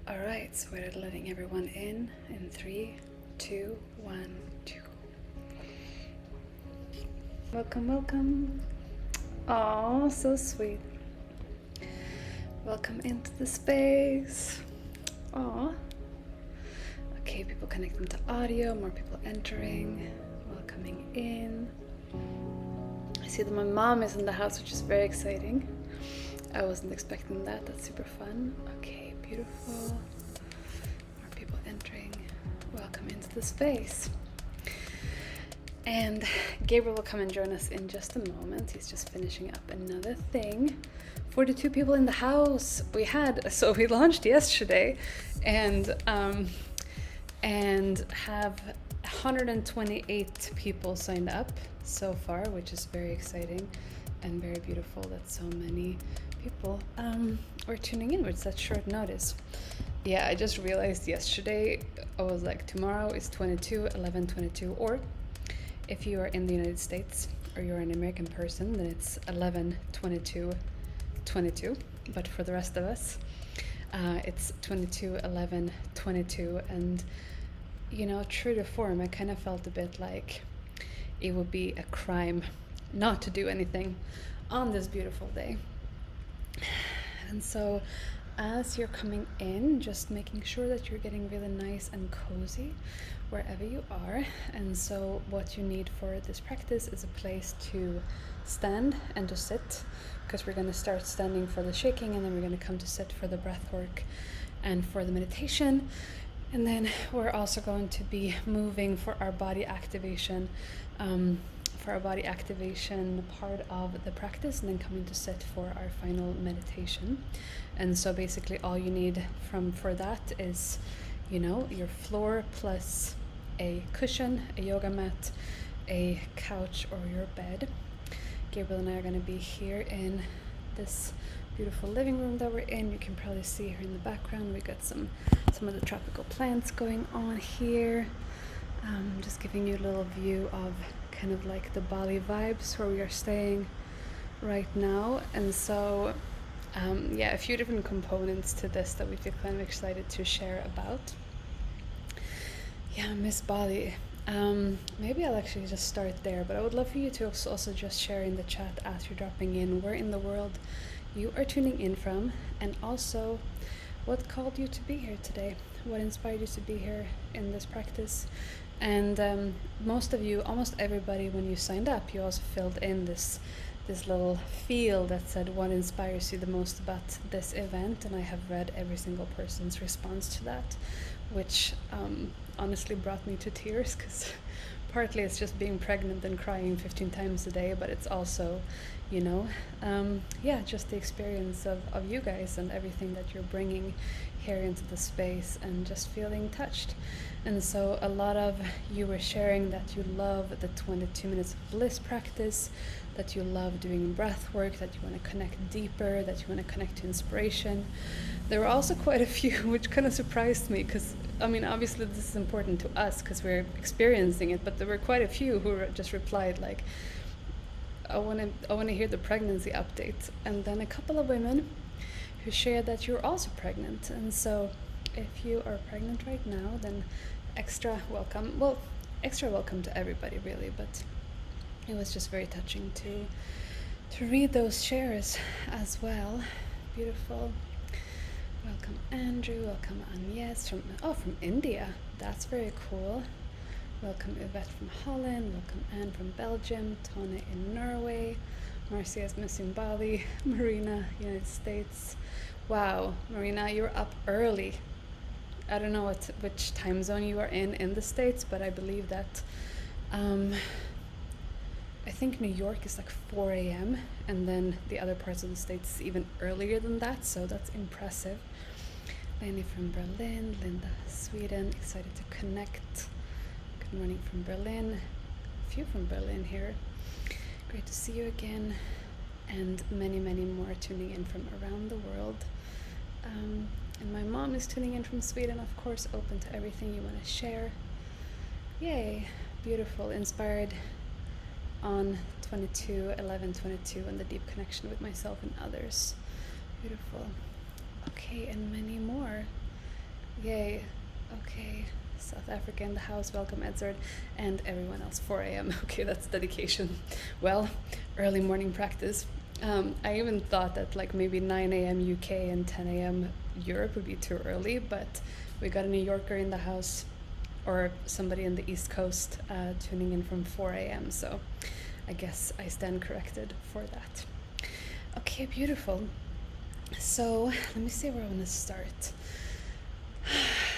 All right, so we're letting everyone in 3, 2, 1, 2. Welcome, welcome. Oh, so sweet. Welcome into the space. Oh. Okay, people connecting to audio, more people entering, welcoming in. I see that my mom is in the house, which is very exciting. I wasn't expecting that. That's super fun. Okay, beautiful. More people entering. Welcome into the space. And Gabriel will come and join us in just a moment. He's just finishing up another thing. 42 people in the house. We launched yesterday and have 128 people signed up so far, which is very exciting and very beautiful that so many people were tuning in with such short notice. Yeah, I just realized yesterday, I was like, tomorrow is 22/11/22, or if you are in the United States or you're an American person, then it's 11/22/22. But for the rest of us, it's 22/11/22. And, you know, true to form, I kind of felt a bit like it would be a crime not to do anything on this beautiful day. And so as you're coming in, just making sure that you're getting really nice and cozy wherever you are. And so what you need for this practice is a place to stand and to sit, because we're going to start standing for the shaking, and then we're going to come to sit for the breath work and for the meditation. And then we're also going to be moving for our body activation, part of the practice, and then coming to sit for our final meditation. And so basically all you need for that is, you know, your floor plus a cushion, a yoga mat, a couch, or your bed. Gabriel and I are going to be here in this beautiful living room that we're in. You can probably see here in the background we got some of the tropical plants going on here. Just giving you a little view of kind of like the Bali vibes where we are staying right now. And so a few different components to this that we feel kind of excited to share about. Yeah, Miss Bali. Maybe I'll actually just start there, but I would love for you to also just share in the chat as you're dropping in where in the world you are tuning in from, and also what called you to be here today, what inspired you to be here in this practice. And most of you, almost everybody, when you signed up, you also filled in this little field that said what inspires you the most about this event, and I have read every single person's response to that, which honestly brought me to tears, because partly it's just being pregnant and crying 15 times a day, but it's also, you know, just the experience of you guys and everything that you're bringing here into the space, and just feeling touched. And so a lot of you were sharing that you love the 22 Minutes of Bliss practice, that you love doing breath work, that you want to connect deeper, that you want to connect to inspiration. There were also quite a few, which kind of surprised me, because, I mean, obviously this is important to us because we're experiencing it, but there were quite a few who just replied like, I want to hear the pregnancy update. And then a couple of women who shared that you're also pregnant. And so if you are pregnant right now, then extra welcome. Well, extra welcome to everybody, really, but it was just very touching to read those shares as well. Beautiful. Welcome Andrew, welcome Agnes from India. That's very cool. Welcome Yvette from Holland, welcome Anne from Belgium, Tone in Norway, Marcia is missing Bali, Marina, United States. Wow, Marina, you're up early. I don't know which time zone you are in the States, but I believe that I think New York is like 4 a.m. and then the other parts of the States even earlier than that, so that's impressive. Lenny from Berlin, Linda, Sweden, excited to connect. Good morning from Berlin. A few from Berlin here. Great to see you again. And many, many more tuning in from around the world. And my mom is tuning in from Sweden, of course, open to everything you want to share. Yay, beautiful, inspired on 22/11/22 and the deep connection with myself and others. Beautiful. Okay, and many more. Yay. Okay. South Africa in the house. Welcome, Edzard, and everyone else. 4 a.m. Okay, that's dedication. Well, early morning practice. I even thought that like maybe 9 a.m. UK and 10 a.m. Europe would be too early, but we got a New Yorker in the house, or somebody in the East Coast tuning in from 4 a.m. So I guess I stand corrected for that. Okay, beautiful. So let me see where I want to start.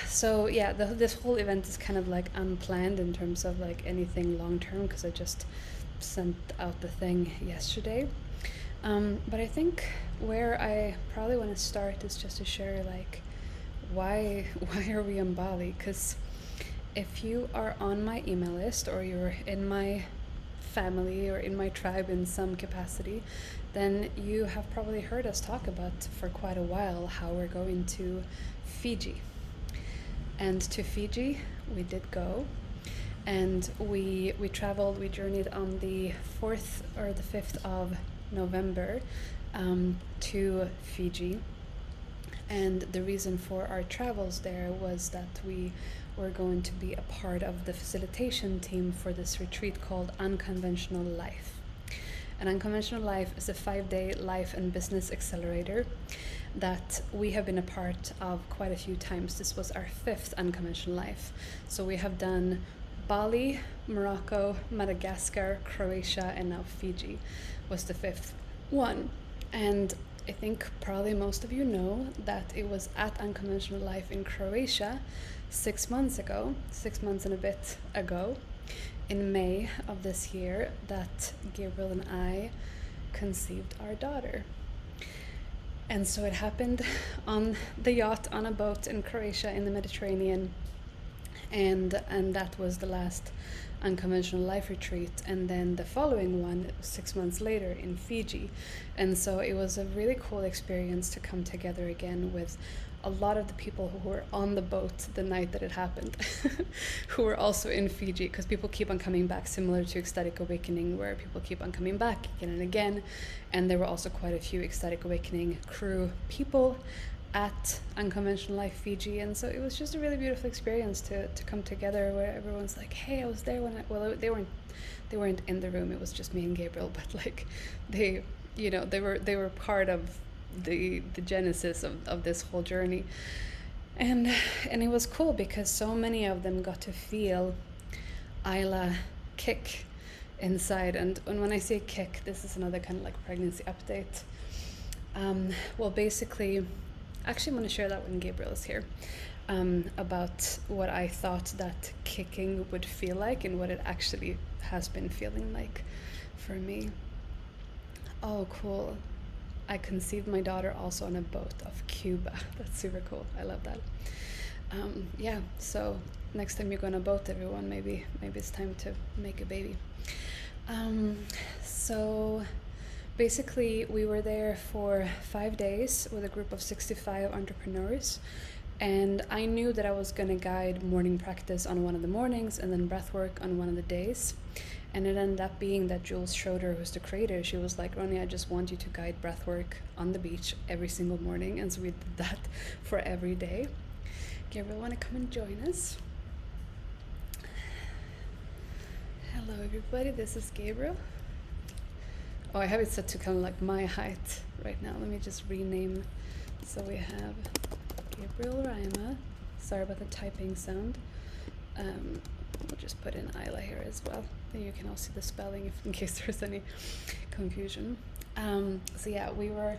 So yeah, this whole event is kind of like unplanned in terms of like anything long term, because I just sent out the thing yesterday. But I think where I probably want to start is just to share like why are we in Bali? Because if you are on my email list, or you're in my family or in my tribe in some capacity, then you have probably heard us talk about for quite a while how we're going to Fiji. And to Fiji we did go, and we traveled, we journeyed on the 4th or the 5th of November to Fiji. And the reason for our travels there was that we were going to be a part of the facilitation team for this retreat called Unconventional Life. And Unconventional Life is a 5-day life and business accelerator that we have been a part of quite a few times. This was our 5th Unconventional Life. So we have done Bali, Morocco, Madagascar, Croatia, and now Fiji was the 5th one. And I think probably most of you know that it was at Unconventional Life in Croatia 6 months and a bit ago, in May of this year, that Gabriel and I conceived our daughter. And so it happened on the yacht, on a boat in Croatia in the Mediterranean, and that was the last Unconventional Life retreat. And then the following one 6 months later in Fiji. And so it was a really cool experience to come together again with a lot of the people who were on the boat the night that it happened, who were also in Fiji, because people keep on coming back, similar to Ecstatic Awakening, where people keep on coming back again and again. And there were also quite a few Ecstatic Awakening crew people at Unconventional Life Fiji. And so it was just a really beautiful experience to come together, where everyone's like, hey, I was there when they weren't in the room, it was just me and Gabriel, but like they were part of the genesis of this whole journey. And it was cool because so many of them got to feel Ayila kick inside. And when I say kick, this is another kind of like pregnancy update. Well, basically, actually I'm going to share that when Gabriel is here, about what I thought that kicking would feel like and what it actually has been feeling like for me. Oh, cool. I conceived my daughter also on a boat off Cuba. That's super cool. I love that. Yeah, so next time you go on a boat, everyone, maybe it's time to make a baby. So basically we were there for 5 days with a group of 65 entrepreneurs, and I knew that I was going to guide morning practice on one of the mornings and then breathwork on one of the days. And it ended up being that Jules Schroeder, who's the creator, she was like, Ronja, I just want you to guide breathwork on the beach every single morning. And so we did that for every day. Gabriel, want to come and join us? Hello, everybody. This is Gabriel. Oh, I have it set to kind of like my height right now. Let me just rename. So we have Gabriel Rima. Sorry about the typing sound. We'll just put in Ayila here as well. Then you can all see the spelling if in case there's any confusion. So yeah, we were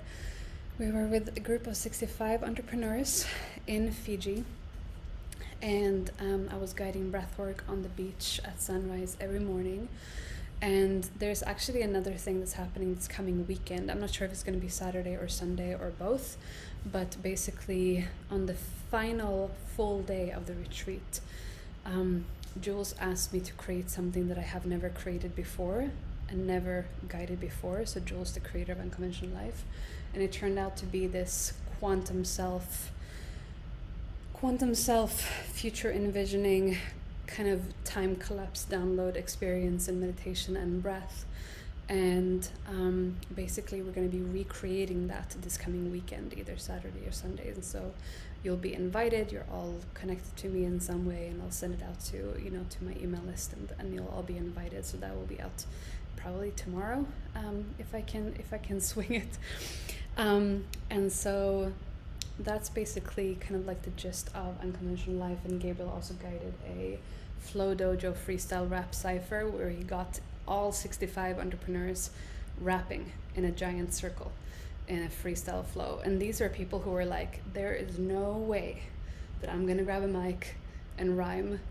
with a group of 65 entrepreneurs in Fiji, and I was guiding breathwork on the beach at sunrise every morning. And there's actually another thing that's happening this coming weekend. I'm not sure if it's going to be Saturday or Sunday or both, but basically on the final full day of the retreat, Jules asked me to create something that I have never created before and never guided before. So Jules, the creator of Unconventional Life, and it turned out to be this quantum self future envisioning kind of time collapse download experience in meditation and breath. And basically we're going to be recreating that this coming weekend, either Saturday or Sunday. And so you'll be invited. You're all connected to me in some way, and I'll send it out to, you know, to my email list, and you'll all be invited. So that will be out probably tomorrow, if I can swing it. And so that's basically kind of like the gist of Unconventional Life. And Gabriel also guided a Flow Dojo freestyle rap cipher where he got all 65 entrepreneurs rapping in a giant circle in a freestyle flow. And these are people who were like, there is no way that I'm gonna grab a mic and rhyme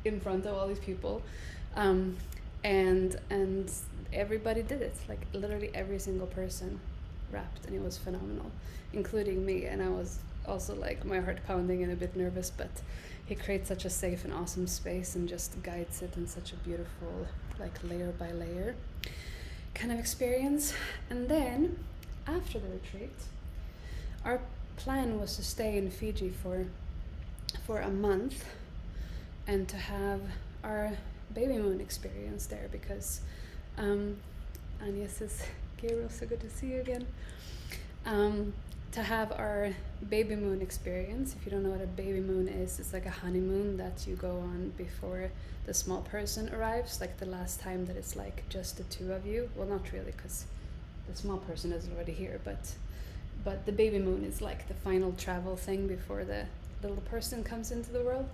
in front of all these people. And everybody did it. Like literally every single person rapped, and it was phenomenal, including me. And I was also like my heart pounding and a bit nervous, but he creates such a safe and awesome space and just guides it in such a beautiful, like layer by layer kind of experience. And then after the retreat, our plan was to stay in Fiji for a month and to have our baby moon experience there, because Anya says, Gabriel, so good to see you again. To have our baby moon experience. If you don't know what a baby moon is, it's like a honeymoon that you go on before the small person arrives, like the last time that it's like just the two of you. Well, not really, because the small person is already here, but the baby moon is like the final travel thing before the little person comes into the world.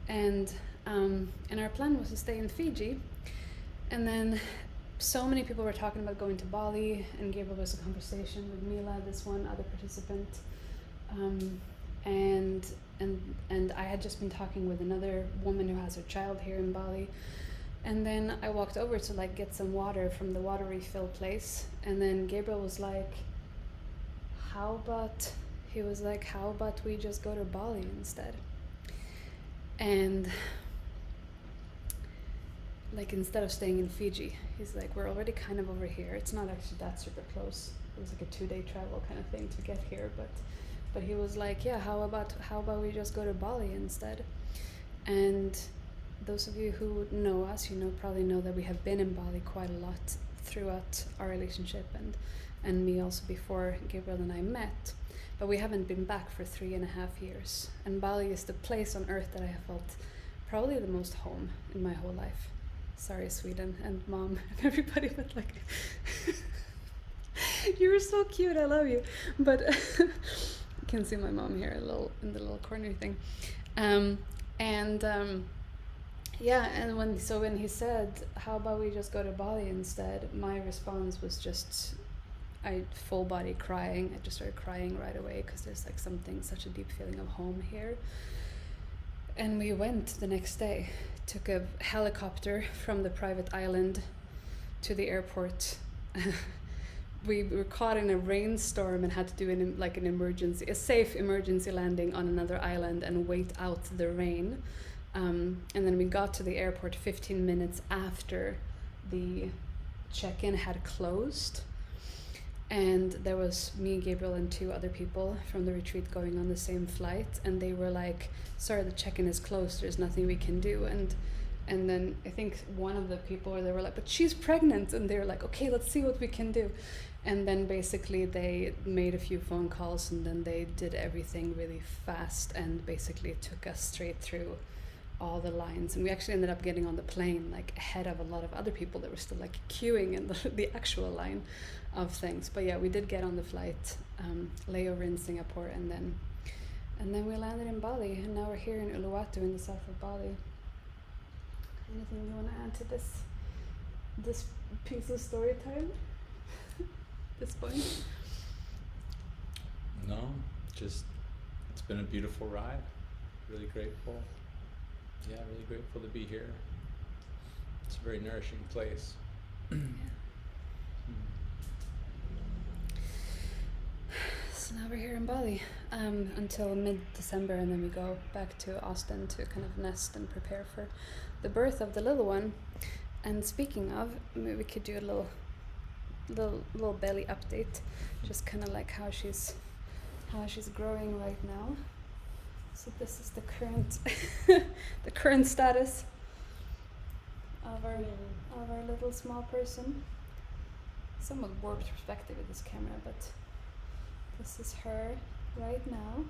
And our plan was to stay in Fiji, and then so many people were talking about going to Bali, and Gabriel was a conversation with Mila, this one other participant, and I had just been talking with another woman who has her child here in Bali. And then I walked over to like get some water from the water refill place, and then Gabriel was like, how about we just go to Bali instead? And like instead of staying in Fiji, he's like, we're already kind of over here. It's not actually that super close. It was like a 2-day travel kind of thing to get here, but he was like, yeah, how about we just go to Bali instead? And those of you who know us, probably know that we have been in Bali quite a lot throughout our relationship, and me also before Gabriel and I met, but we haven't been back for 3.5 years. And Bali is the place on earth that I have felt probably the most home in my whole life. Sorry, Sweden and mom and everybody, but like, you're so cute, I love you. But you can see my mom here in the little corner thing. Yeah, and when he said, how about we just go to Bali instead, my response was just, full body crying. I just started crying right away, because there's like such a deep feeling of home here. And we went the next day, took a helicopter from the private island to the airport. We were caught in a rainstorm and had to do a safe emergency landing on another island and wait out the rain. And then we got to the airport 15 minutes after the check-in had closed. And there was me, Gabriel, and 2 other people from the retreat going on the same flight, and they were like, sorry, the check-in is closed, there's nothing we can do. And then I think one of the people, they were like, but she's pregnant, and they were like, okay, let's see what we can do. And then basically they made a few phone calls, and then they did everything really fast and basically took us straight through all the lines. And we actually ended up getting on the plane like ahead of a lot of other people that were still like queuing in the actual line of things. But yeah, we did get on the flight, layover in Singapore, and then we landed in Bali, and now we're here in Uluwatu in the south of Bali. Anything you want to add to this piece of story time? This point? No, just it's been a beautiful ride. Really grateful. Yeah, really grateful to be here. It's a very nourishing place. Yeah. So now we're here in Bali until mid-December, and then we go back to Austin to kind of nest and prepare for the birth of the little one. And speaking of, maybe we could do a little belly update, just kind of like how she's growing right now. So this is the current status of our little small person. Somewhat warped perspective with this camera, but this is her right now.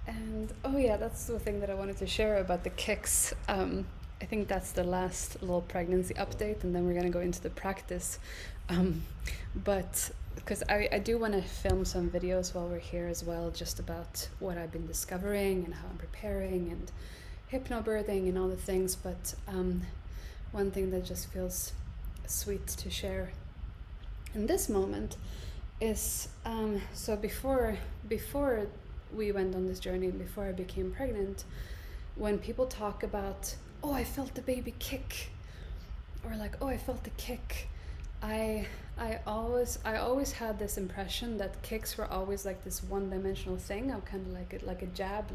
And oh yeah, that's the thing that I wanted to share about the kicks. I think that's the last little pregnancy update, and then we're gonna go into the practice. But because I do want to film some videos while we're here as well, just about what I've been discovering and how I'm preparing and hypnobirthing and all the things. But one thing that just feels sweet to share in this moment is so before we went on this journey, before I became pregnant, when people talk about, oh, I felt the baby kick, or like, oh, I felt the kick, I always had this impression that kicks were always like this one-dimensional thing. I'm kind of like a jab,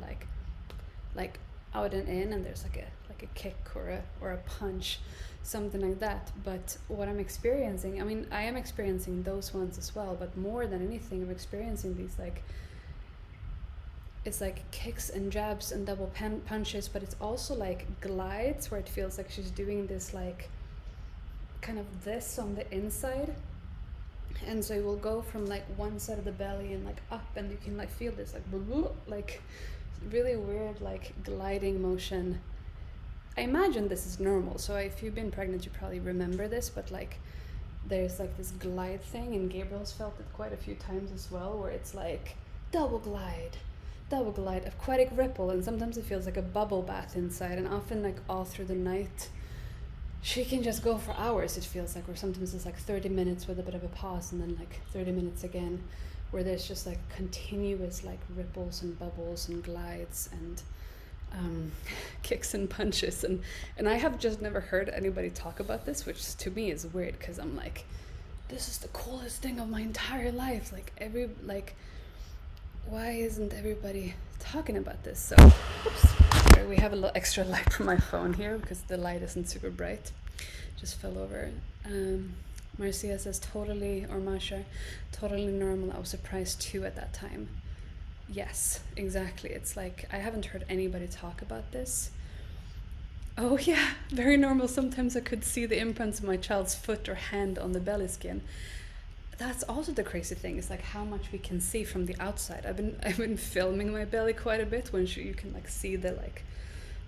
like out and in, and there's like a kick or a punch, something like that. But what I'm experiencing, I mean, I am experiencing those ones as well, but more than anything, I'm experiencing these like, it's like kicks and jabs and double punches, but it's also like glides where it feels like she's doing this like kind of this on the inside, and so it will go from like one side of the belly and like up, and you can like feel this like really weird like gliding motion. I imagine this is normal, so if you've been pregnant you probably remember this, but like there's like this glide thing, and Gabriel's felt it quite a few times as well, where it's like double glide, aquatic ripple, and sometimes it feels like a bubble bath inside, and often like all through the night she can just go for hours, it feels like, or sometimes it's like 30 minutes with a bit of a pause, and then like 30 minutes again, where there's just like continuous like ripples and bubbles and glides and kicks and punches, and I have just never heard anybody talk about this, which to me is weird, because I'm like, this is the coolest thing of my entire life, like why isn't everybody talking about this? So, oops, sorry, we have a little extra light from my phone here because the light isn't super bright. Just fell over. Marcia says totally, or Masha, totally normal. I was surprised too at that time. Yes, exactly. It's like, I haven't heard anybody talk about this. Oh yeah, very normal. Sometimes I could see the imprints of my child's foot or hand on the belly skin. That's also the crazy thing, is like how much we can see from the outside. I've been filming my belly quite a bit, when you can like see the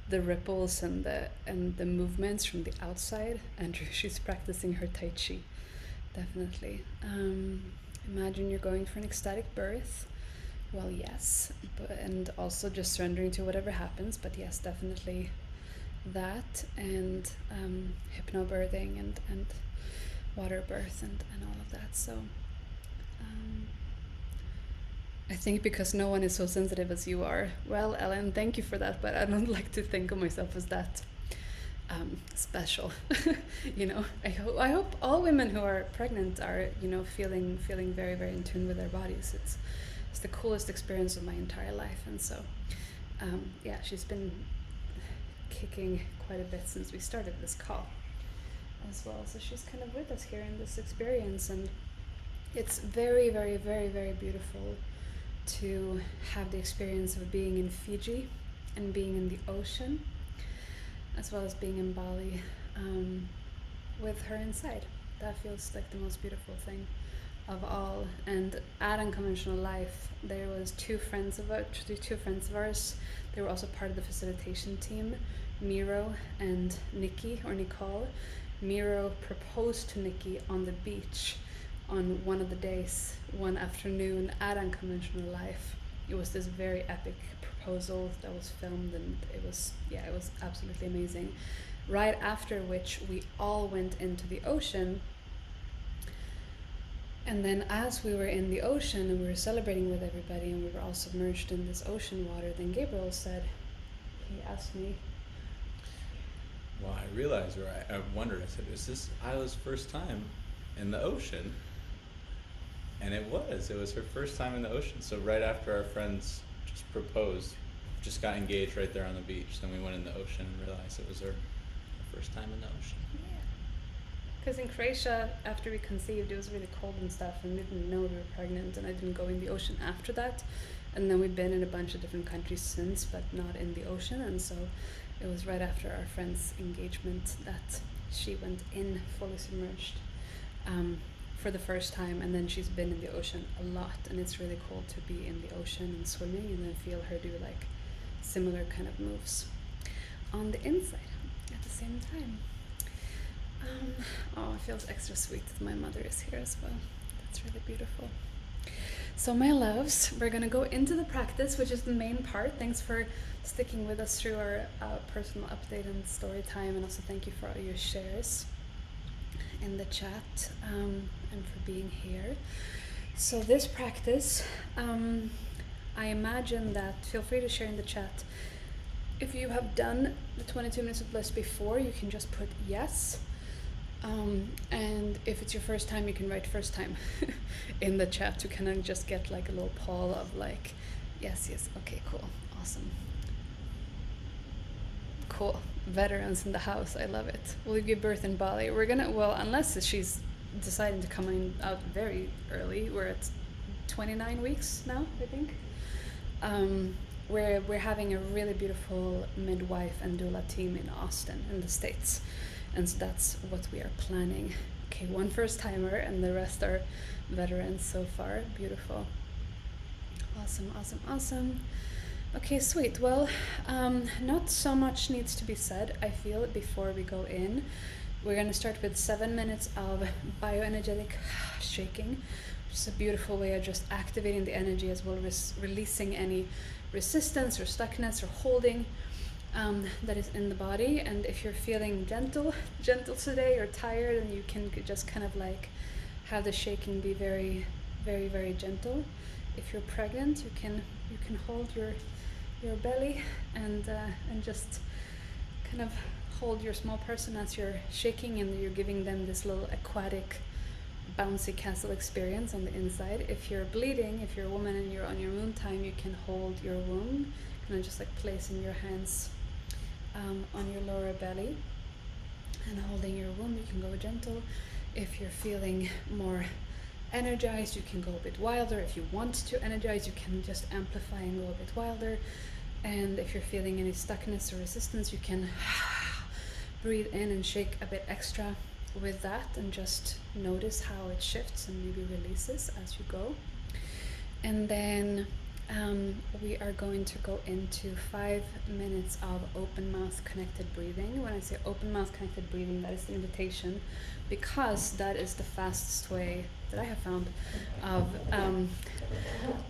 ripples and the movements from the outside. And she's practicing her tai chi, definitely. Imagine you're going for an ecstatic birth. Well, yes, and also just surrendering to whatever happens. But yes, definitely that, and hypnobirthing and water birth and all of that. So I think because no one is so sensitive as you are. Well, Ellen, thank you for that, but I don't like to think of myself as that special. You know, I hope all women who are pregnant are, you know, feeling very, very in tune with their bodies. It's the coolest experience of my entire life. And so yeah, she's been kicking quite a bit since we started this call as well, so she's kind of with us here in this experience, and it's very, very, very, very beautiful to have the experience of being in Fiji and being in the ocean, as well as being in Bali with her inside. That feels like the most beautiful thing of all. And at Unconventional Life, there was two friends of ours. They were also part of the facilitation team, Miro and Nikki, or Nicole. Miro proposed to Nikki on the beach on one of the days, one afternoon at Unconventional Life. It was this very epic proposal that was filmed, and it was absolutely amazing. Right after which we all went into the ocean, and then as we were in the ocean and we were celebrating with everybody and we were all submerged in this ocean water, then Gabriel said, he asked me, well, I realized, or I wondered, I said, is this Ayila's first time in the ocean? And it was her first time in the ocean. So right after our friends just proposed, just got engaged right there on the beach, then we went in the ocean and realized it was her first time in the ocean. yeah. Because in Croatia, after we conceived, it was really cold and stuff, and we didn't know we were pregnant, and I didn't go in the ocean after that. And then we've been in a bunch of different countries since, but not in the ocean, and so it was right after our friend's engagement that she went in fully submerged for the first time, and then she's been in the ocean a lot, and it's really cool to be in the ocean and swimming and then feel her do like similar kind of moves on the inside at the same time. Oh, it feels extra sweet that my mother is here as well. That's really beautiful. So my loves, we're gonna go into the practice, which is the main part. Thanks for sticking with us through our personal update and story time, and also thank you for all your shares in the chat, and for being here. So this practice, I imagine that, feel free to share in the chat. If you have done the 22 Minutes of Bliss before, you can just put yes. And if it's your first time, you can write first time in the chat to kind of just get like a little poll of like, yes, okay, cool, awesome. Cool, veterans in the house, I love it. Will you give birth in Bali? We're gonna, well, unless she's deciding to come out very early, we're at 29 weeks now, I think. We're having a really beautiful midwife and doula team in Austin, in the States. And so that's what we are planning. Okay, one first timer and the rest are veterans so far. Beautiful. Awesome. Okay, sweet. Well, not so much needs to be said, I feel, before we go in. We're gonna start with 7 minutes of bioenergetic shaking, which is a beautiful way of just activating the energy as well as releasing any resistance or stuckness or holding that is in the body. And if you're feeling gentle today or tired, and you can just kind of like have the shaking be very, very, very gentle. If you're pregnant, you can hold your belly and just kind of hold your small person as you're shaking, and you're giving them this little aquatic bouncy castle experience on the inside. If you're bleeding, if you're a woman and you're on your moon time, you can hold your womb, kind of just like placing your hands on your lower belly and holding your womb. You can go gentle. If you're feeling more energized, you can go a bit wilder. If you want to energize, you can just amplify and go a bit wilder. And if you're feeling any stuckness or resistance, you can breathe in and shake a bit extra with that, and just notice how it shifts and maybe releases as you go. And then we are going to go into 5 minutes of open mouth connected breathing. When I say open mouth connected breathing, that is the invitation, because that is the fastest way that I have found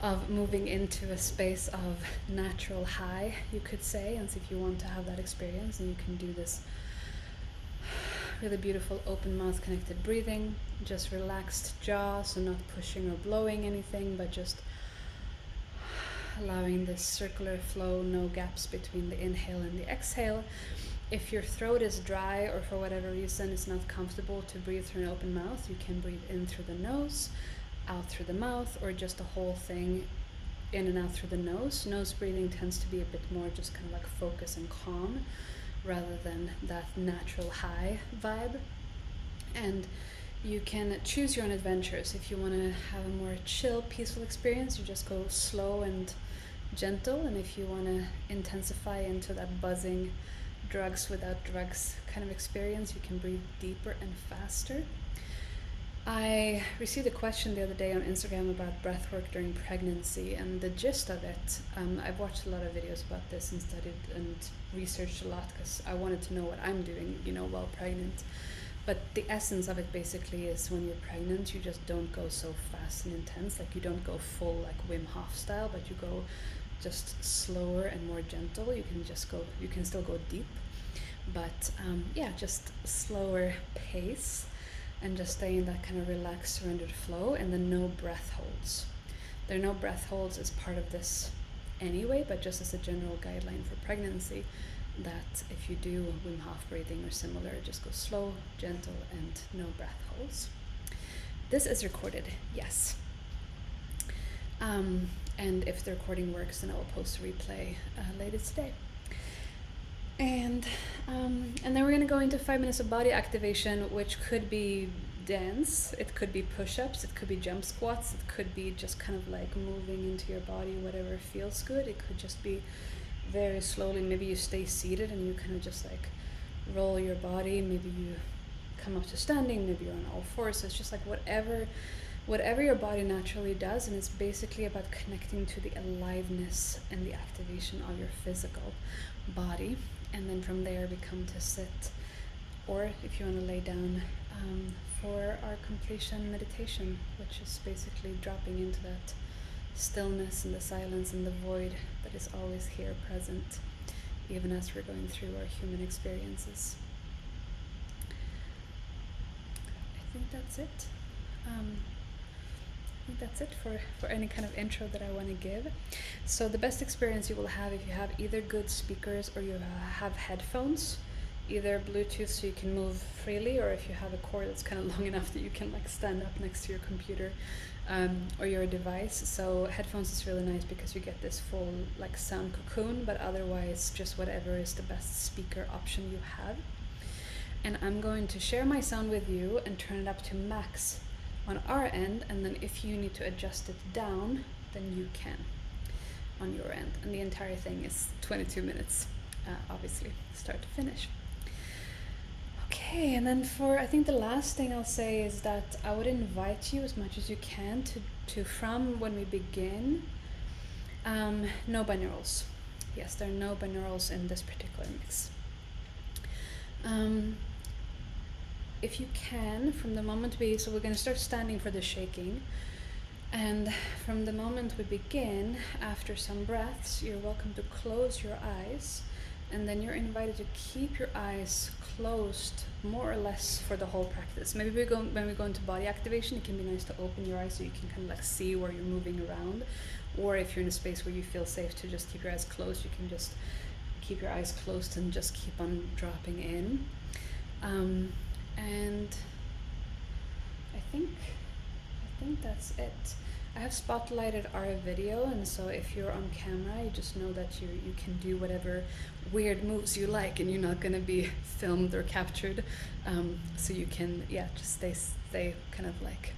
of moving into a space of natural high, you could say. And so if you want to have that experience, then you can do this really beautiful open mouth connected breathing, just relaxed jaw, so not pushing or blowing anything, but just allowing this circular flow, no gaps between the inhale and the exhale. If your throat is dry, or for whatever reason it's not comfortable to breathe through an open mouth, you can breathe in through the nose, out through the mouth, or just the whole thing in and out through the nose. Nose breathing tends to be a bit more just kind of like focus and calm, rather than that natural high vibe. And you can choose your own adventures. If you want to have a more chill, peaceful experience, you just go slow and gentle. And if you want to intensify into that buzzing, drugs without drugs kind of experience, you can breathe deeper and faster. I received a question the other day on Instagram about breathwork during pregnancy, and the gist of it, I've watched a lot of videos about this and studied and researched a lot because I wanted to know what I'm doing, while pregnant. But the essence of it basically is, when you're pregnant, you just don't go so fast and intense. Like, you don't go full like Wim Hof style, but you go just slower and more gentle. You can still go deep, but just slower pace, and just stay in that kind of relaxed, surrendered flow. And then no breath holds. There are no breath holds as part of this anyway, but just as a general guideline for pregnancy, that if you do Wim Hof breathing or similar, just go slow, gentle, and no breath holds. This is recorded, yes. And if the recording works, then I will post a replay later today. And then we're gonna go into 5 minutes of body activation, which could be dance, it could be push-ups, it could be jump squats, it could be just kind of like moving into your body, whatever feels good. It could just be very slowly, maybe you stay seated and you kind of just like roll your body, maybe you come up to standing, maybe you're on all fours. So it's just like whatever your body naturally does, and it's basically about connecting to the aliveness and the activation of your physical body. And then from there we come to sit, or if you want to lay down, for our completion meditation, which is basically dropping into that stillness and the silence and the void that is always here present, even as we're going through our human experiences. I think that's it. I think that's it for any kind of intro that I want to give. So the best experience you will have if you have either good speakers or you have headphones, either Bluetooth so you can move freely, or if you have a cord that's kind of long enough that you can like stand up next to your computer or your device. So headphones is really nice because you get this full like sound cocoon, but otherwise just whatever is the best speaker option you have. And I'm going to share my sound with you and turn it up to max on our end, and then if you need to adjust it down, then you can on your end. And the entire thing is 22 minutes, obviously, start to finish. Okay, and then I think the last thing I'll say is that I would invite you as much as you can to from when we begin, no binaurals. Yes, there are no binaurals in this particular mix. If you can, from the moment so we're going to start standing for the shaking, and from the moment we begin, after some breaths, you're welcome to close your eyes, and then you're invited to keep your eyes closed more or less for the whole practice. Maybe when we go into body activation, it can be nice to open your eyes so you can kind of like see where you're moving around, or if you're in a space where you feel safe to just keep your eyes closed, you can just keep your eyes closed and just keep on dropping in. And I think that's it. I have spotlighted our video, and so if you're on camera, you just know that you can do whatever weird moves you like, and you're not going to be filmed or captured. So you can, just stay kind of like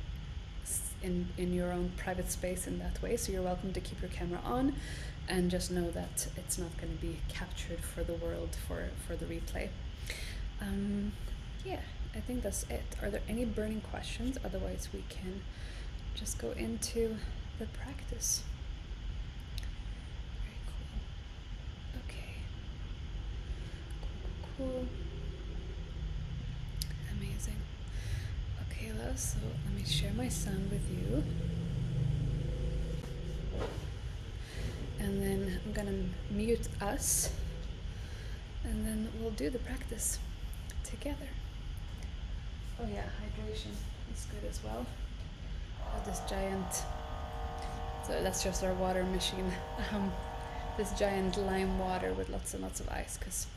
in your own private space in that way. So you're welcome to keep your camera on, and just know that it's not going to be captured for the world for the replay. I think that's it. Are there any burning questions? Otherwise, we can just go into the practice. Very cool. Okay. Cool. Amazing. Okay, love, so let me share my sound with you. And then I'm gonna mute us, and then we'll do the practice together. Oh yeah, hydration is good as well. I have this giant, so that's just our water machine. This giant lime water with lots and lots of ice, because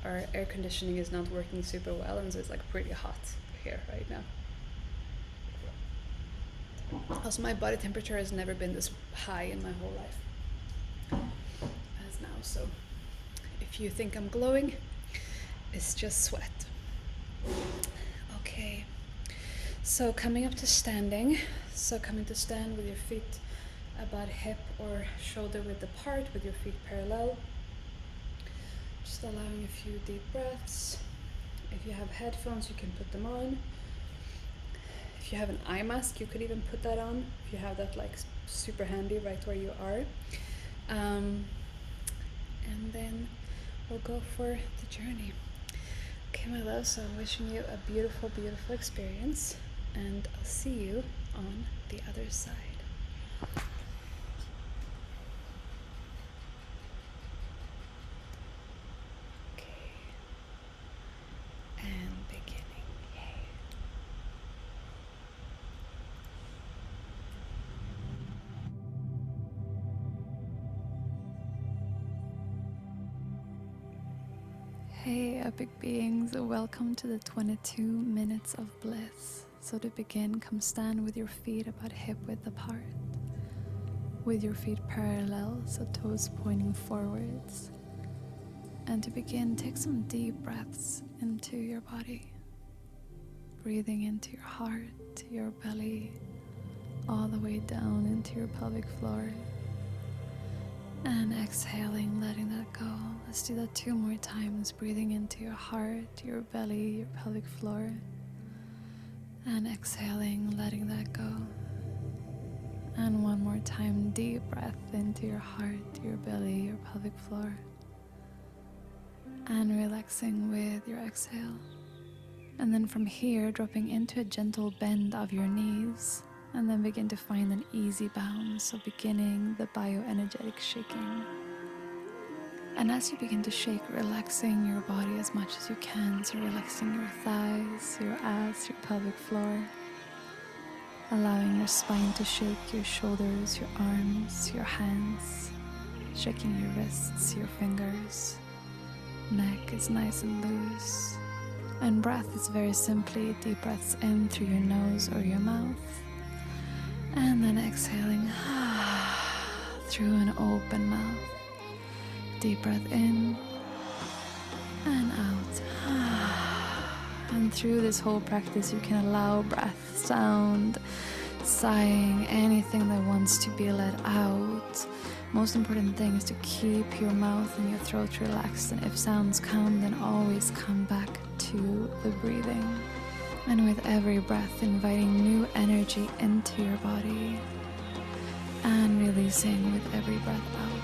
our air conditioning is not working super well, and so it's like pretty hot here right now. Also, my body temperature has never been this high in my whole life as now, so if you think I'm glowing, it's just sweat. Okay, so coming up to standing, so coming to stand with your feet about hip or shoulder width apart, with your feet parallel, just allowing a few deep breaths. If you have headphones, you can put them on. If you have an eye mask, you could even put that on, if you have that like super handy right where you are. And then we'll go for the journey. Okay, my love, so I'm wishing you a beautiful, beautiful experience, and I'll see you on the other side. Okay. And beginning. Yay. Hey epic beings, welcome to the 22 Minutes of Bliss. So to begin, come stand with your feet about hip width apart, with your feet parallel, so toes pointing forwards. And to begin, take some deep breaths into your body, breathing into your heart, your belly, all the way down into your pelvic floor. And exhaling, letting that go. Let's do that 2 more times, breathing into your heart, your belly, your pelvic floor. And exhaling, letting that go. And 1 more time, deep breath into your heart, your belly, your pelvic floor. And relaxing with your exhale. And then from here, dropping into a gentle bend of your knees. And then begin to find an easy bounce. So beginning the bioenergetic shaking. And as you begin to shake, relaxing your body as much as you can. So relaxing your thighs, your ass, your pelvic floor. Allowing your spine to shake, your shoulders, your arms, your hands. Shaking your wrists, your fingers. Neck is nice and loose. And breath is very simply deep breaths in through your nose or your mouth. And then exhaling through an open mouth. Deep breath in and out. And through this whole practice, you can allow breath, sound, sighing, anything that wants to be let out. Most important thing is to keep your mouth and your throat relaxed. And if sounds come, then always come back to the breathing. And with every breath, inviting new energy into your body. And releasing with every breath out.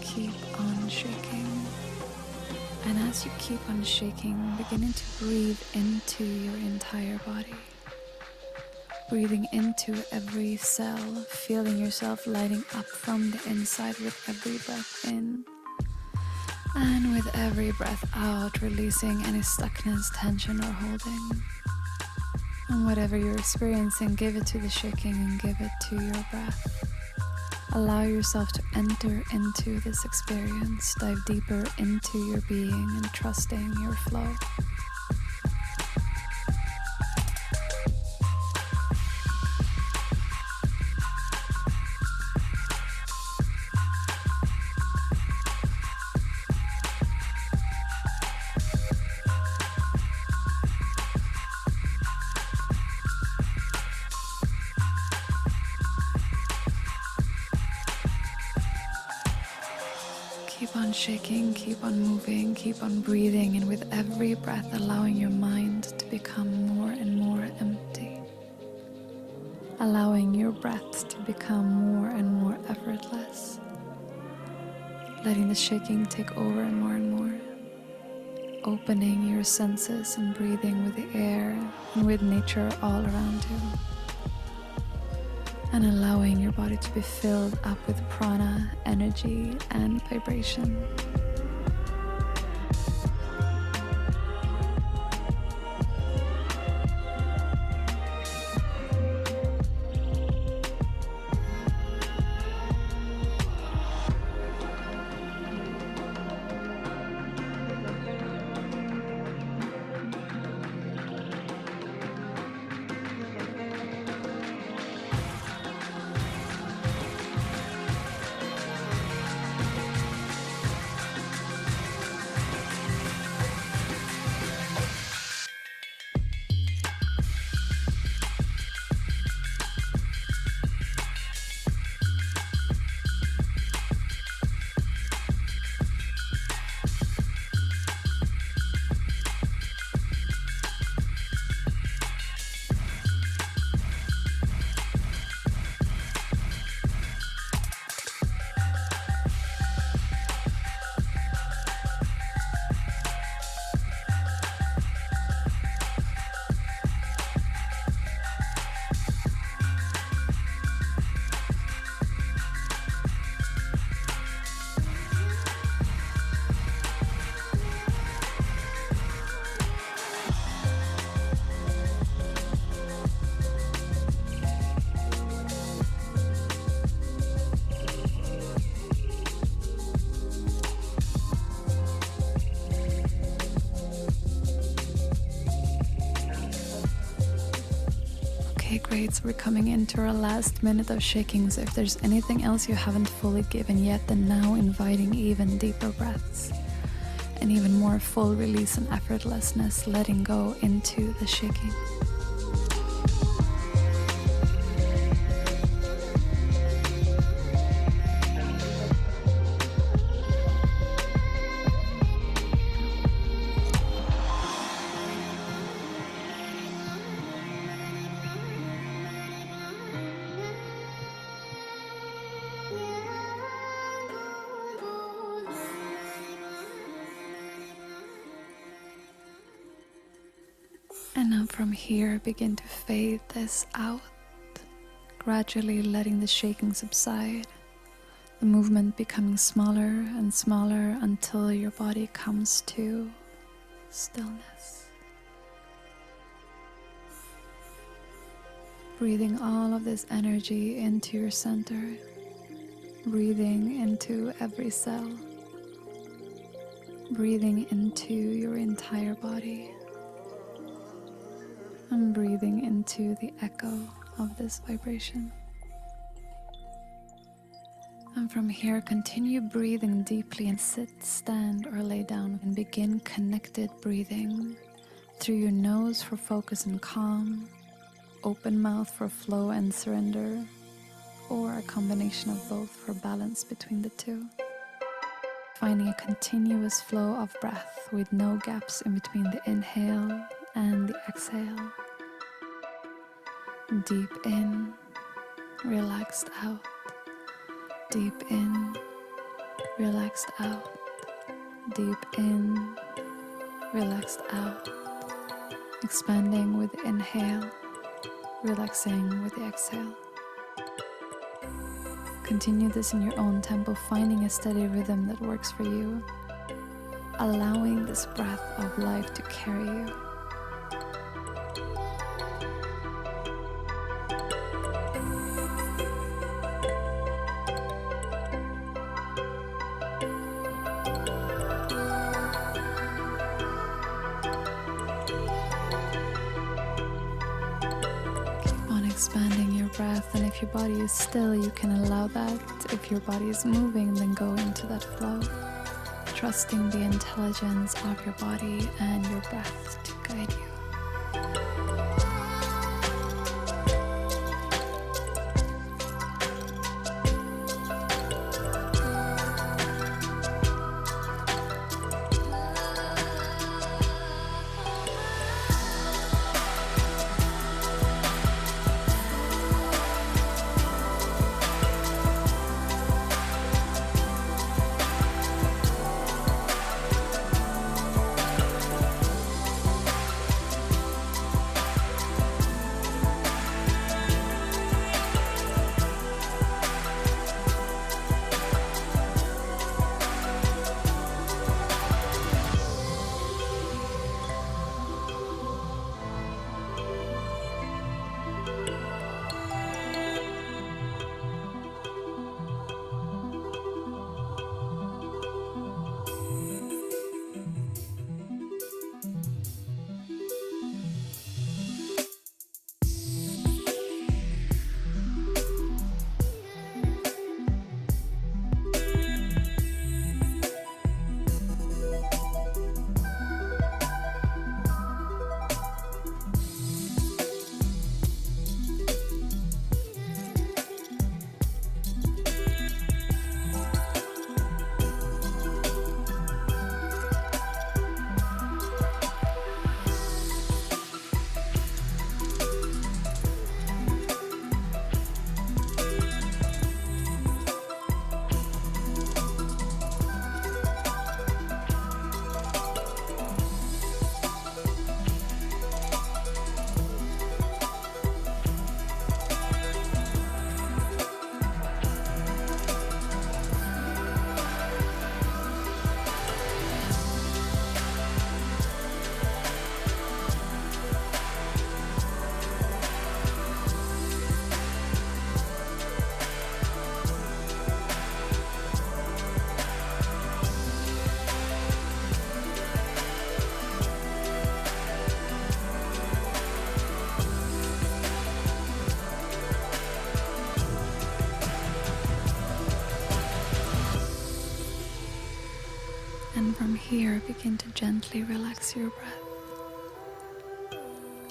Keep on shaking. And as you keep on shaking, beginning to breathe into your entire body. Breathing into every cell, feeling yourself lighting up from the inside with every breath in. And with every breath out, releasing any stuckness, tension, or holding. And whatever you're experiencing, give it to the shaking and give it to your breath. Allow yourself to enter into this experience, dive deeper into your being and trusting your flow. Keep on shaking, keep on moving, keep on breathing, and with every breath allowing your mind to become more and more empty. Allowing your breath to become more and more effortless. Letting the shaking take over more and more. Opening your senses and breathing with the air and with nature all around you. And allowing your body to be filled up with prana, energy, and vibration. Okay, great. So we're coming into our last minute of shaking. So if there's anything else you haven't fully given yet, then now inviting even deeper breaths and even more full release and effortlessness, letting go into the shaking. from here, begin to fade this out, gradually letting the shaking subside, the movement becoming smaller and smaller until your body comes to stillness. Breathing all of this energy into your center, breathing into every cell, breathing into your entire body, and breathing into the echo of this vibration. And from here, continue breathing deeply and sit, stand, or lay down, and begin connected breathing through your nose for focus and calm, open mouth for flow and surrender, or a combination of both for balance between the two. Finding a continuous flow of breath with no gaps in between the inhale and the exhale. Deep in, relaxed out. Deep in, relaxed out. Deep in, relaxed out. Expanding with the inhale, relaxing with the exhale. Continue this in your own tempo, finding a steady rhythm that works for you, allowing this breath of life to carry you. Expanding your breath, and if your body is still, you can allow that. If your body is moving, then go into that flow, trusting the intelligence of your body and your breath to guide you. And from here, begin to gently relax your breath,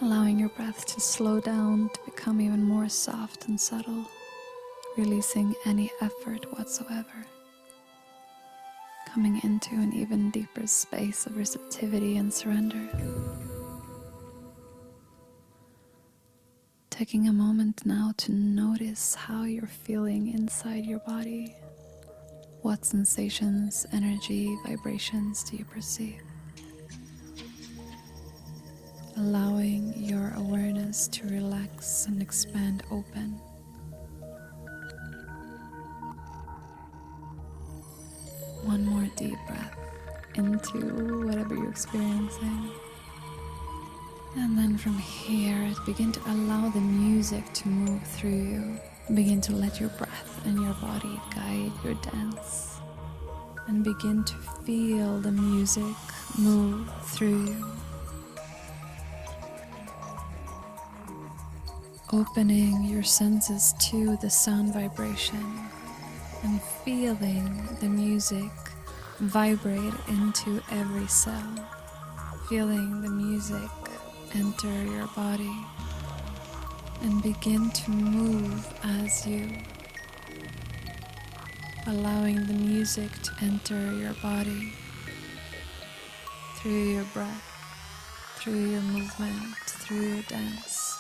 allowing your breath to slow down, to become even more soft and subtle, releasing any effort whatsoever, coming into an even deeper space of receptivity and surrender. Taking a moment now to notice how you're feeling inside your body. What sensations, energy, vibrations do you perceive? allowing your awareness to relax and expand open. One more deep breath into whatever you're experiencing. And then from here, begin to allow the music to move through you. Begin to let your breath and your body guide your dance. And begin to feel the music move through you. Opening your senses to the sound vibration and feeling the music vibrate into every cell. Feeling the music enter your body and begin to move as you. Allowing the music to enter your body through your breath, through your movement, through your dance.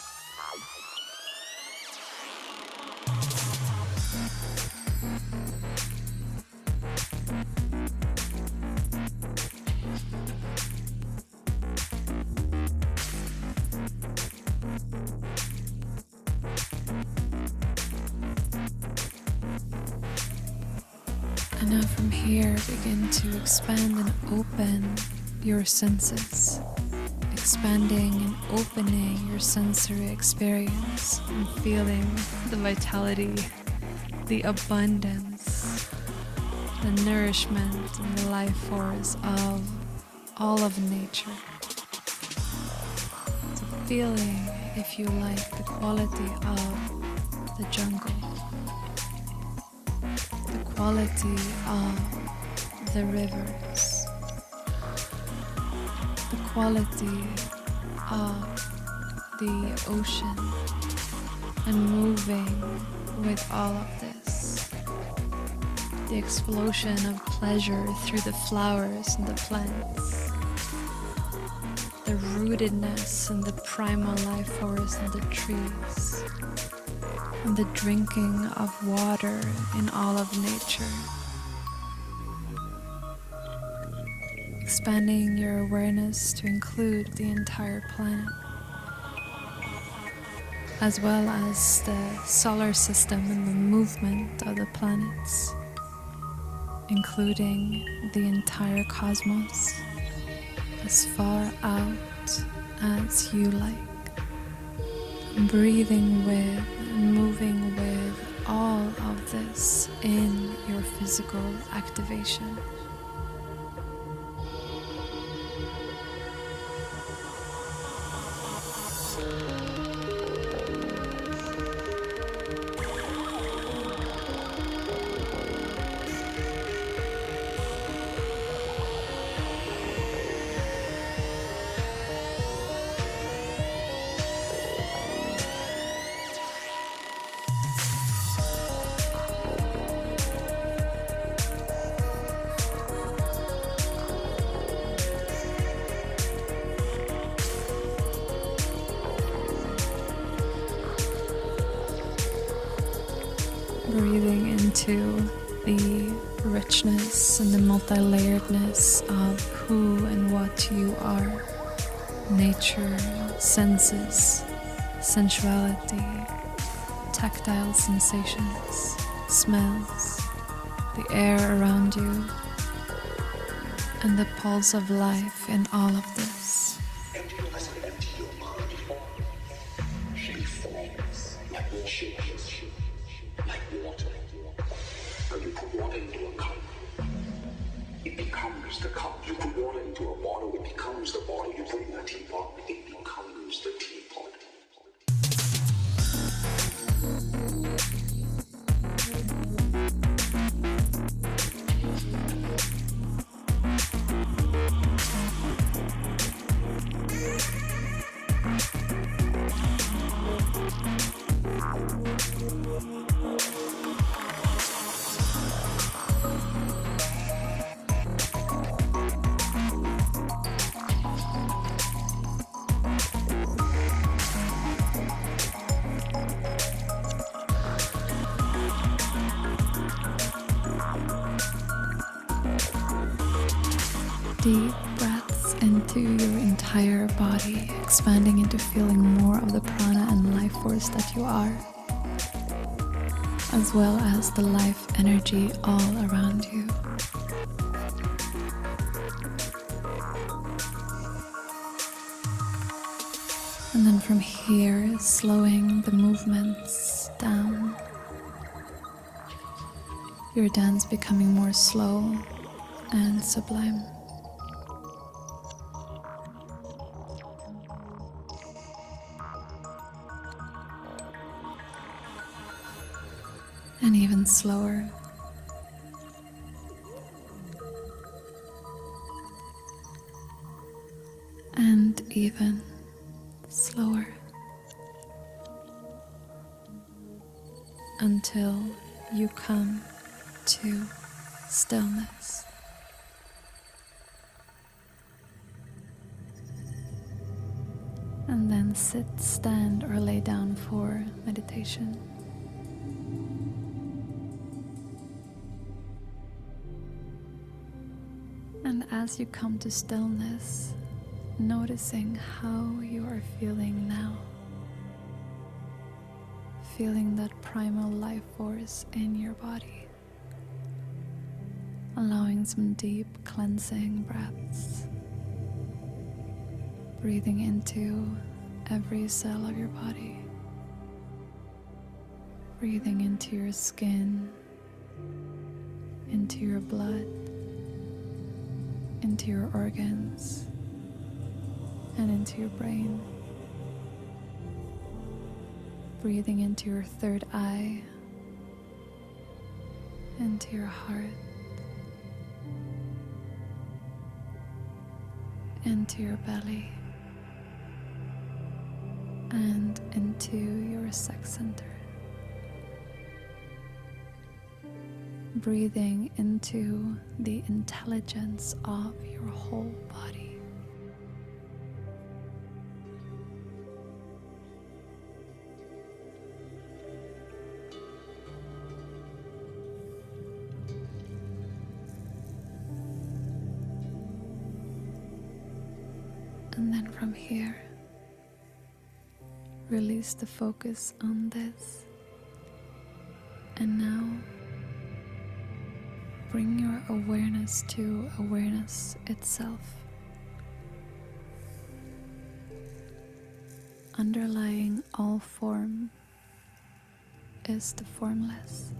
And now from here, begin to expand and open your senses. Expanding and opening your sensory experience and feeling the vitality, the abundance, the nourishment and the life force of all of nature. So feeling, if you like, the quality of the jungle. The quality of the rivers, the quality of the ocean, and moving with all of this. The explosion of pleasure through the flowers and the plants. The rootedness and the primal life force in the trees. And the drinking of water in all of nature. Expanding your awareness to include the entire planet, as well as the solar system and the movement of the planets, including the entire cosmos, as far out as you like. Breathing with and moving with all of this in your physical activation. Breathing into the richness and the multi-layeredness of who and what you are. Nature, senses, sensuality, tactile sensations, smells, the air around you, and the pulse of life in all of this. Deep breaths into into your entire body, expanding into feeling more of the prana and life force that you are, as well as the life energy all around you. And then from here, slowing the movements down, your dance becoming more slow and sublime. And even slower. And even slower. Until you come to stillness. And then sit, stand, or lay down for meditation. And as you come to stillness, noticing how you are feeling now. Feeling that primal life force in your body. Allowing some deep cleansing breaths. Breathing into every cell of your body. Breathing into your skin, into your blood, into your organs, and into your brain. Breathing into your third eye, into your heart, into your belly, and into your sex center. Breathing into the intelligence of your whole body. And then from here, release the focus on this. And now, bring your awareness to awareness itself. Underlying all form is the formless.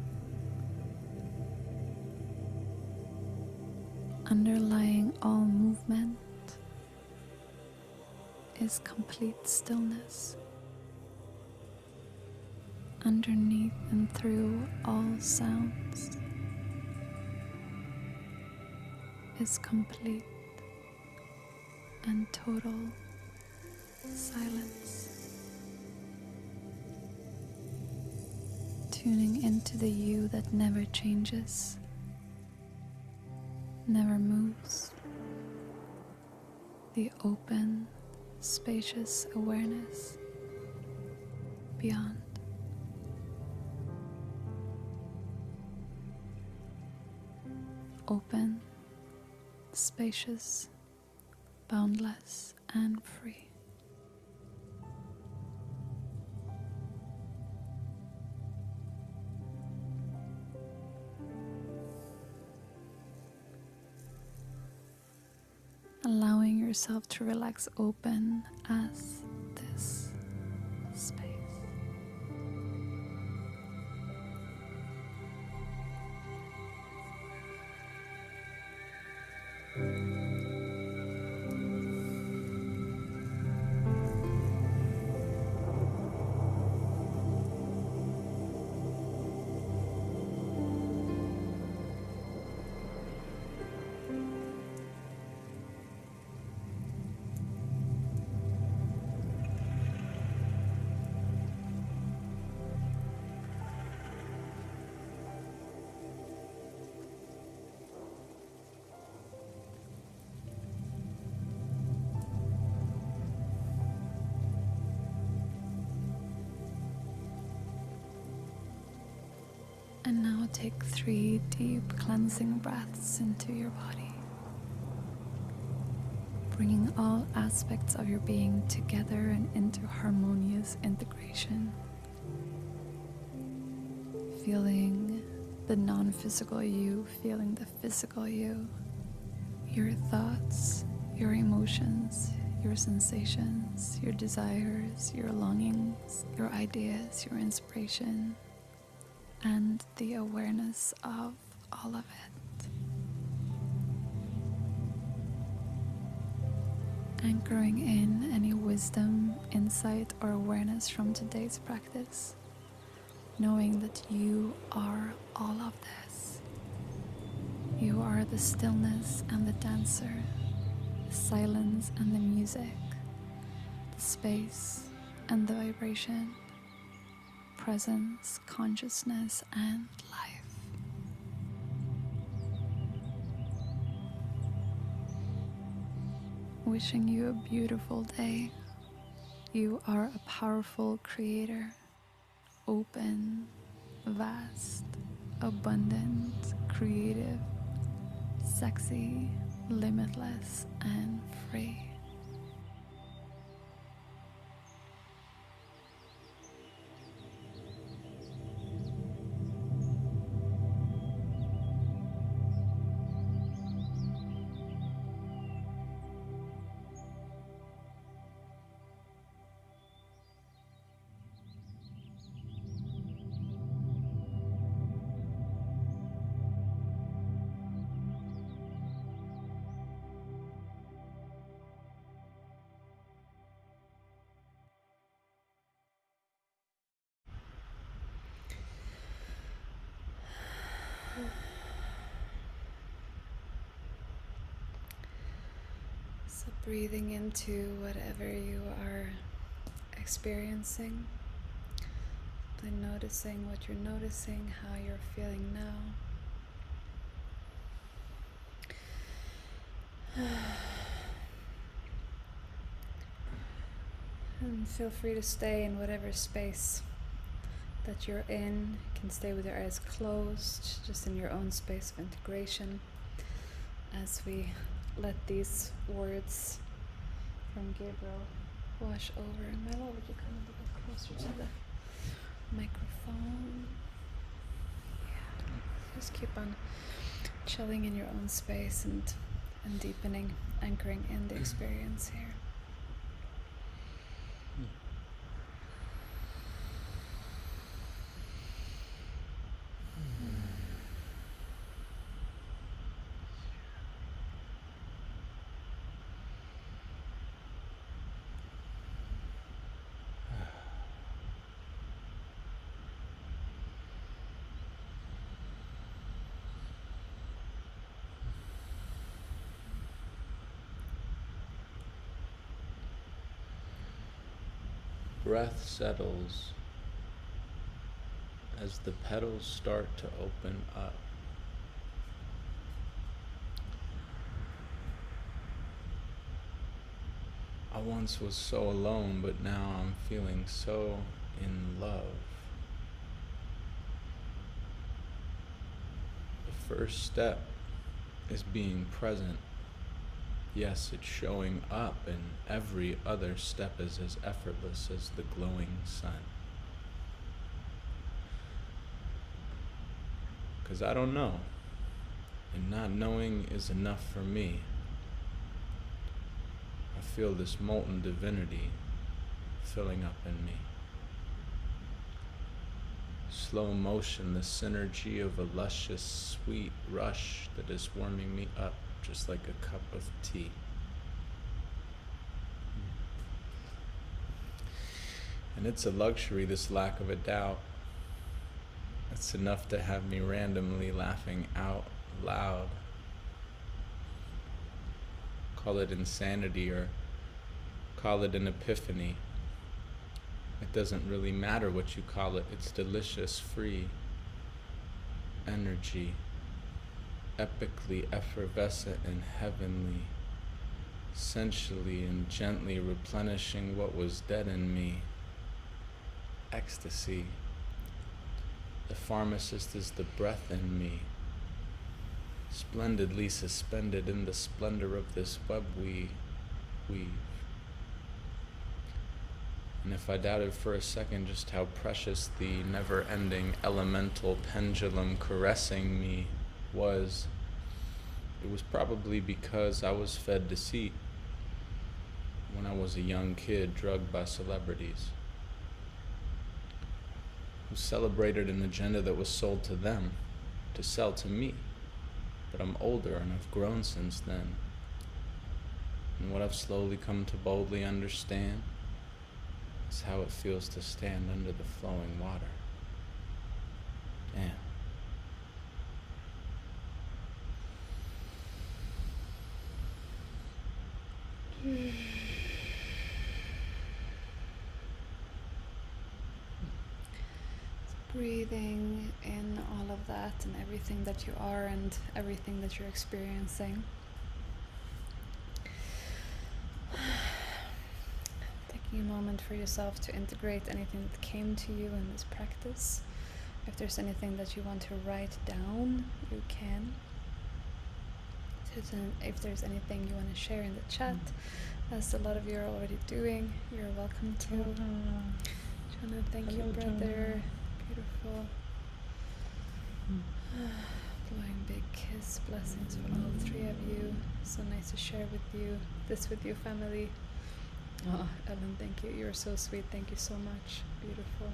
Underlying all movement is complete stillness. Underneath and through all sounds is complete and total silence. Tuning into the you that never changes, never moves. The open, spacious awareness beyond. Open, spacious, boundless, and free. Allowing yourself to relax open as this space. And now take 3 deep cleansing breaths into your body. bringing all aspects of your being together and into harmonious integration. Feeling the non-physical you, feeling the physical you, your thoughts, your emotions, your sensations, your desires, your longings, your ideas, your inspiration, and the awareness of all of it. Anchoring in any wisdom, insight, or awareness from today's practice, knowing that you are all of this. You are the stillness and the dancer, the silence and the music, the space and the vibration, presence, consciousness, and life. Wishing you a beautiful day. You are a powerful creator, open, vast, abundant, creative, sexy, limitless, and free. So breathing into whatever you are experiencing, and noticing what you're noticing, how you're feeling now. And feel free to stay in whatever space that you're in. You can stay with your eyes closed, just in your own space of integration, as we let these words from Gabriel wash over. My love, would you come a little closer to the microphone? Yeah. Just keep on chilling in your own space and deepening, anchoring in the experience here. Breath settles as the petals start to open up. I once was so alone, but now I'm feeling so in love. The first step is being present. Yes, it's showing up, and every other step is as effortless as the glowing sun. Because I don't know, and not knowing is enough for me. I feel this molten divinity filling up in me. Slow motion, the synergy of a luscious, sweet rush that is warming me up just like a cup of tea. And it's a luxury, this lack of a doubt. It's enough to have me randomly laughing out loud. Call it insanity or call it an epiphany. It doesn't really matter what you call it. It's delicious, free energy, epically effervescent and heavenly, sensually and gently replenishing what was dead in me. Ecstasy. The pharmacist is the breath in me, splendidly suspended in the splendor of this web we weave. And if I doubted for a second just how precious the never-ending elemental pendulum caressing me was, it was probably because I was fed deceit when I was a young kid drugged by celebrities who celebrated an agenda that was sold to them to sell to me. But I'm older and I've grown since then. And what I've slowly come to boldly understand is how it feels to stand under the flowing water. Damn. Breathing in all of that and everything that you are and everything that you're experiencing. Taking a moment for yourself to integrate anything that came to you in this practice. If there's anything that you want to write down, you can. If there's anything you want to share in the chat, as a lot of you are already doing, you're welcome to. Jonah, thank you, brother. Beautiful. Blowing big kiss, blessings for all three of you. So nice to share with you, family. Oh, Ellen, thank you. You're so sweet. Thank you so much. Beautiful.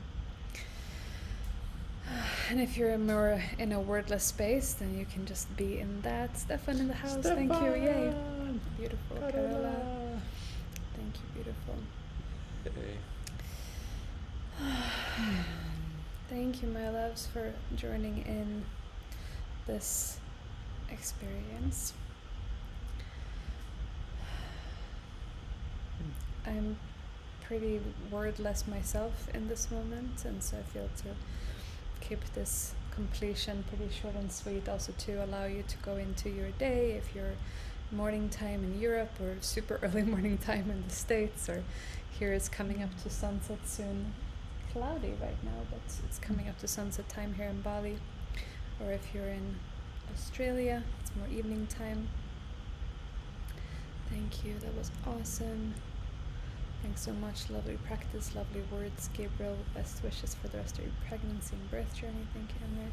And if you're more in a wordless space, then you can just be in that. Stefan in the house. Stefan! Thank you. Yay. Beautiful. Carola. Thank you. Beautiful. Hey. Thank you, my loves, for joining in this experience. I'm pretty wordless myself in this moment, and so I feel to keep this completion pretty short and sweet, also to allow you to go into your day if you're morning time in Europe or super early morning time in the States, or here it's coming up to sunset soon. Cloudy right now, but it's coming up to sunset time here in Bali, or if you're in Australia, it's more evening time. Thank you, that was awesome. Thanks so much. Lovely practice, lovely words, Gabriel. Best wishes for the rest of your pregnancy and birth journey. Thank you, Emma.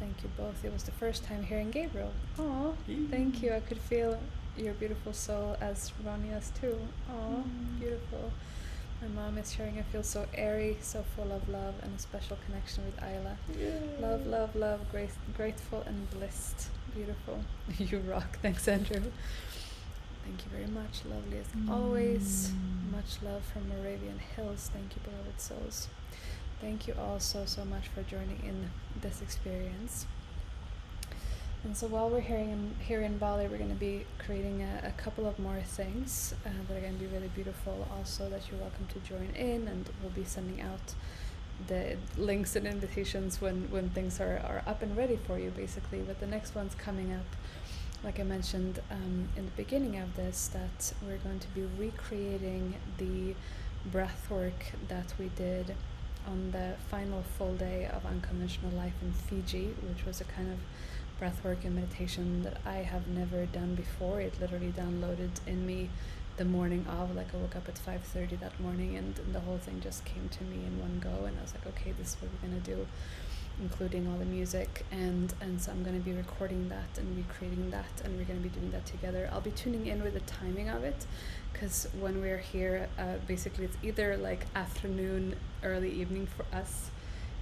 Thank you both. It was the first time hearing Gabriel. Aw, thank you. I could feel your beautiful soul as Ronja's too. Aw, beautiful. My mom is sharing. I feel so airy, so full of love, and a special connection with Ayila. Yay. Love, love, love, grateful and blissed. Beautiful. You rock. Thanks, Andrew. Thank you very much. Lovely as always. Much love from Moravian Hills. Thank you, beloved souls. Thank you all so much for joining in this experience. And so while we're here in Bali, we're going to be creating a couple of more things that are going to be really beautiful also, that you're welcome to join in, and we'll be sending out the links and invitations when things are up and ready for you, basically. But the next one's coming up, like I mentioned in the beginning of this, that we're going to be recreating the breathwork that we did on the final full day of Unconventional Life in Fiji, which was a kind of breathwork and meditation that I have never done before. It literally downloaded in me the morning of, like I woke up at 5:30 that morning, and the whole thing just came to me in one go, and I was like, okay, this is what we're gonna do, including all the music, and so I'm gonna be recording that and recreating that, and we're gonna be doing that together. I'll be tuning in with the timing of it, because when we're here, basically it's either like afternoon, early evening for us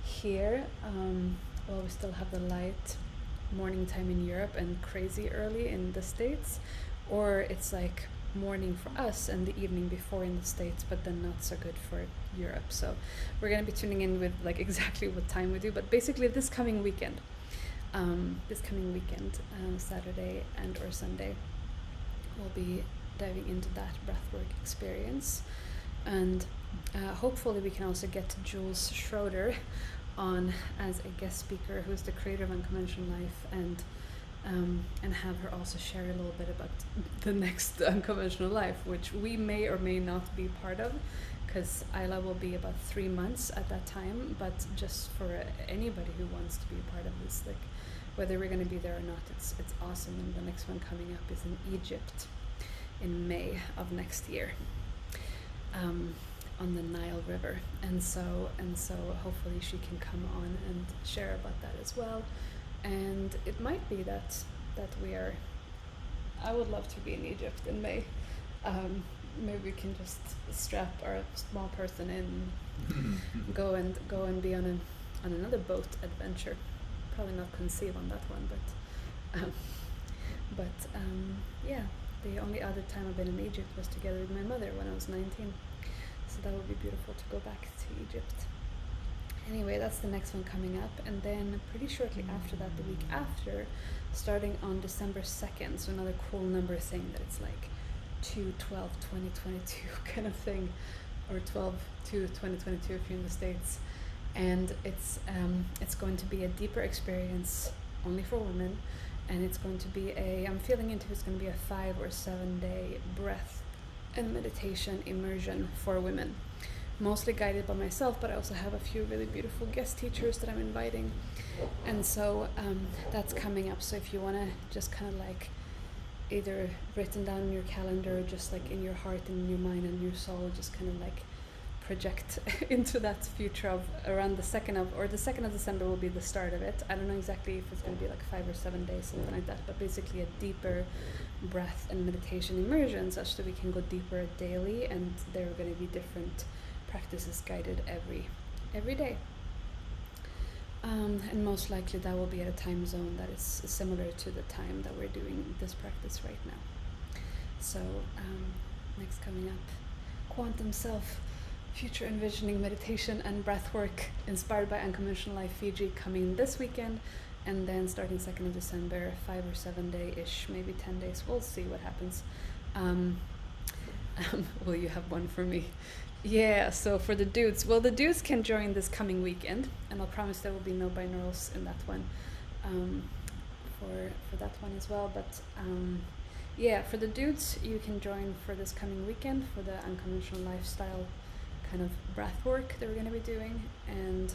here, while we still have the light morning time in Europe and crazy early in the States, or it's like morning for us and the evening before in the States, but then not so good for Europe. So we're going to be tuning in with like exactly what time we do, but basically this coming weekend, Saturday and or Sunday, we'll be diving into that breathwork experience, and hopefully we can also get Jules Schroeder on as a guest speaker, who's the creator of Unconventional Life, and have her also share a little bit about the next Unconventional Life, which we may or may not be part of, because Ayila will be about 3 months at that time, but just for anybody who wants to be a part of this, like whether we're going to be there or not, it's awesome. And the next one coming up is in Egypt in May of next year, on the Nile River. And so hopefully she can come on and share about that as well. And it might be that we are. I would love to be in Egypt in May. Maybe we can just strap our small person in, go and be on another boat adventure. Probably not conceive on that one, but yeah. The only other time I've been in Egypt was together with my mother when I was 19. So that would be beautiful to go back to Egypt. Anyway, that's the next one coming up. And then pretty shortly after that, the week after, starting on December 2nd, so another cool number thing that it's like 2/12/2022 kind of thing, or 12/2/2022 if you're in the States. And it's going to be a deeper experience only for women. And it's going to be I'm feeling into it's going to be a 5 or 7 day breath and meditation immersion for women. Mostly guided by myself, but I also have a few really beautiful guest teachers that I'm inviting. And so that's coming up. So if you want to just kind of like either written down in your calendar, or just like in your heart and in your mind and your soul, just kind of like project into that future of around the 2nd of December will be the start of it. I don't know exactly if it's going to be like 5 or 7 days, something like that, but basically a deeper breath and meditation immersion, such that we can go deeper daily, and there are going to be different practices guided every day. And most likely that will be at a time zone that is similar to the time that we're doing this practice right now. So next coming up, Quantum Self, Future Envisioning Meditation and Breathwork inspired by Unconventional Life Fiji, coming this weekend. And then starting 2nd of December, 5 or 7 day-ish, maybe 10 days. We'll see what happens. Will you have one for me? Yeah, so for the dudes, well, the dudes can join this coming weekend, and I'll promise there will be no binaurals in that one, for that one as well. But yeah, for the dudes, you can join for this coming weekend for the unconventional lifestyle kind of breath work that we're going to be doing, and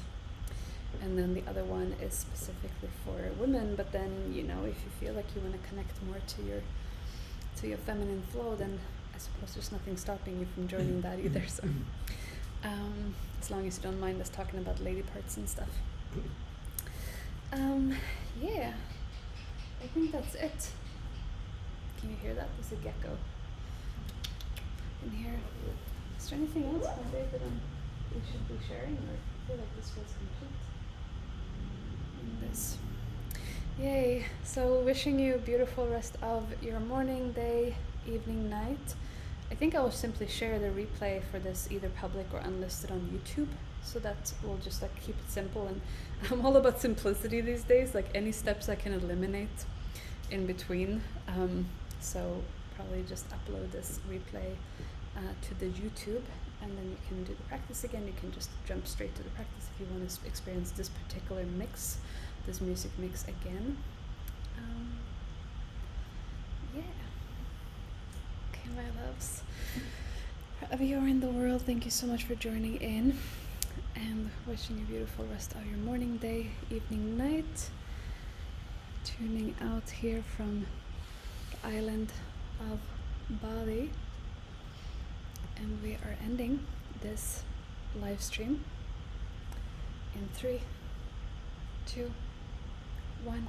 then the other one is specifically for women. But then, you know, if you feel like you want to connect more to your feminine flow, then I suppose there's nothing stopping you from joining that either. So as long as you don't mind us talking about lady parts and stuff. Yeah, I think that's it. Can you hear that? There's a gecko in here. Is there anything else Monday that we should be sharing, or I feel like this feels complete in this? Yay. So wishing you a beautiful rest of your morning, day, evening, night. I think I will simply share the replay for this either public or unlisted on YouTube, so that we'll just like keep it simple. And I'm all about simplicity these days, like any steps I can eliminate in between. So probably just upload this replay to the YouTube, and then you can do the practice again. You can just jump straight to the practice if you want to experience this particular mix, this music mix again. Yeah. Okay, my loves. Wherever you are in the world, thank you so much for joining in, and wishing you a beautiful rest of your morning, day, evening, night. Tuning out here from the island of Bali. And we are ending this live stream in 3, 2, 1.